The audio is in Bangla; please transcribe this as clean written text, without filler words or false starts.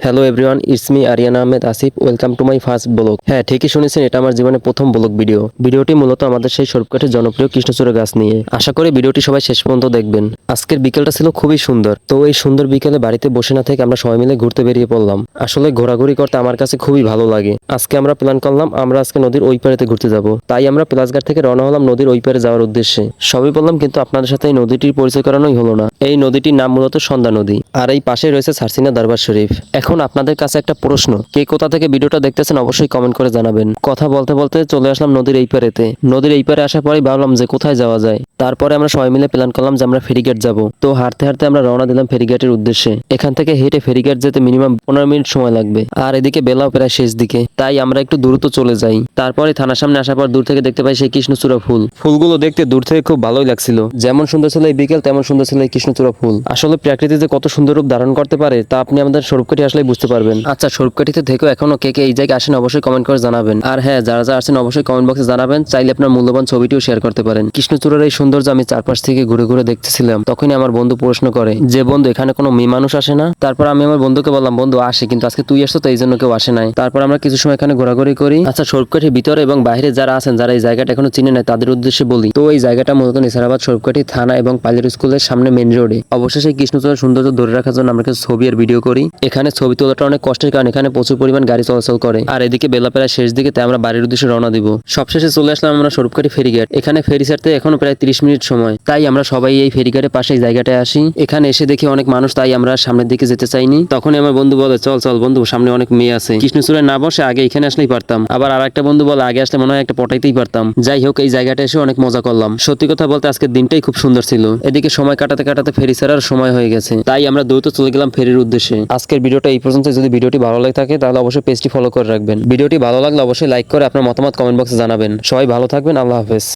Hello everyone, it's me Ariana Ahmed Asif. Welcome to my first blog. হ্যাঁ, ঠিকই শুনেছেন, এটা আমার জীবনের প্রথম ব্লগ ভিডিও। ভিডিওটি মূলত আমাদের সেই সরুপকাঠির জনপ্রিয় কৃষ্ণচূড়া গাছ নিয়ে। আশা করি ভিডিওটি সবাই শেষ পর্যন্ত দেখবেন। আজকের বিকেলটা ছিল খুবই সুন্দর। তো এই সুন্দর বিকেলে বাড়িতে বসে না থেকে আমরা সবাই মিলে ঘুরতে বেরিয়ে পড়লাম। আসলে ঘোরাঘুরি করতে আমার কাছে খুবই ভালো লাগে। আজকে আমরা প্ল্যান করলাম আমরা আজকে নদীর ওই পারেতে ঘুরতে যাব। তাই আমরা প্লাসঘাট থেকে রওনা হলাম নদীর ওই পারে যাওয়ার উদ্দেশ্যে। সবই বললাম, কিন্তু আপনাদের সাথে এই নদীটির পরিচয় করানোই হলো না। এই নদীটির নাম মূলত সন্ধ্যা নদী, আর এই পাশে রয়েছে সারসিনা দরবার শরীফ। এখন আপনাদের কাছে একটা প্রশ্ন, কে কোথা থেকে ভিডিওটা দেখতেছেন অবশ্যই কমেন্ট করে জানাবেন। কথা বলতে বলতে চলে আসলাম নদীর এই পারেতে। নদীর এই পারে আসার পরেই ভাবলাম যে কোথায় যাওয়া যায়। তারপরে আমরা সবাই মিলে প্ল্যান করলাম যে আমরা ফেরিঘাট যাব। তো হাঁটতে হাঁটতে আমরা রওনা দিলাম ফেরিঘাটের উদ্দেশ্যে। এখান থেকে হেঁটে ফেরিঘাট যেতে মিনিমাম 15 মিনিট সময় লাগবে, আর এদিকে বেলাও প্রায় শেষ দিকে। তাই আমরা একটু দ্রুত চলে যাই। তারপরে থানার সামনে আসার পর দূর থেকে দেখতে পাই সেই কৃষ্ণচূড়া ফুল। ফুলগুলো দেখতে দূর থেকে খুব ভালোই লাগছিল। যেমন সুন্দর ছিল এই বিকেল, তেমন সুন্দর ছিল এই কৃষ্ণচূড়া ফুল। আসলে প্রকৃতি যে কত সুন্দর রূপ ধারণ করতে পারে তা আপনি আমাদের স্বরূপকাঠি আসলেই বুঝতে পারবেন। আচ্ছা, স্বরূপকাঠিতে থেকেও এখনো কে কে এই জায়গায় আসেন অবশ্যই কমেন্ট করে জানাবেন। আর হ্যাঁ, যারা যারা আসেন অবশ্যই কমেন্ট বক্সে জানাবেন। চাইলে আপনার মূল্যবান ছবিটিও শেয়ার করতে পারেন। কৃষ্ণচূড়ার এই সৌন্দর্য আমি চারপাশ থেকে ঘুরে ঘুরে দেখতেছিলাম। তখনই আমার বন্ধু প্রশ্ন করে যে, বন্ধু এখানে কোনো মেয়ে মানুষ আসে না? তারপর আমি আমার বন্ধুকে বললাম, বন্ধু আসে, কিন্তু আজকে তুই আসছো তো এই জন্য কেউ আসে নাই। তারপর আমরা কিছু সময় এখানে ঘোরাঘুরি করি। আচ্ছা, স্বরূপকাঠির ভিতরে এবং বাইরে যারা আছেন, যারা এই জায়গাটা এখনো চিনে নাই, তাদের উদ্দেশ্যে বলি। তো এই জায়গাটা মূলত নিসারাবাদ স্বরূপকাঠি থানা এবং পাইলট স্কুলের সামনে মেন রোডে। অবশ্যই এই কৃষ্ণচূড়ার সৌন্দর্য ধরে রাখার জন্য আমরা কিছু ছবি আর ভিডিও করি। এখানে ছবি তোলাটা অনেক কষ্টের, কারণ এখানে প্রচুর পরিমাণ গাড়ি চলাচল করে। আর এদিকে বেলা প্রায় শেষ দিকে, তাই আমরা বাড়ির উদ্দেশ্যে রওনা দিব। সবশেষে চলে আসলাম আমরা স্বরূপকাঠি ফেরিঘাট। এখানে ফেরি ছাড়তে এখনো প্রায় 30 মিনিট সময়। তাই আমরা সবাই এই ফেরিঘাটের পাশে এই জায়গাটায় আসি। এখানে এসে দেখি অনেক মানুষ, তাই আমরা সামনের দিকে যেতে চাইনি। তখনই আমার বন্ধু বলে, চল চল বন্ধু, সামনে অনেক মেয়ে আছে, কৃষ্ণচূড়ায় না বসে আগে এখানে আসলেই পারতাম। আবার আর একটা বন্ধু বলে, আগে আসলে মনে হয় একটা পটাইতেই পারতাম। যাই হোক, এই জায়গাটা এসে অনেক মজা করলাম। সত্যি কথা বলতে আজকের দিনটাই খুব সুন্দর ছিল। এদিকে সময় কাটাতে কাটাতে ফেরি ছাড়ার সময় হয়ে গেছে, তাই আমরা দ্রুত চলে গেলাম ফেরির উদ্দেশ্যে। আজকের ভিডিওটা এই পর্যন্ত। যদি ভিডিওটি ভালো লাগে থাকে তাহলে অবশ্যই পেজটি ফলো করে রাখবেন। ভিডিওটি ভালো লাগলে অবশ্যই লাইক করে আপনার মতামত কমেন্ট বক্সে জানাবেন। সবাই ভালো থাকবেন। আল্লাহ হাফেজ।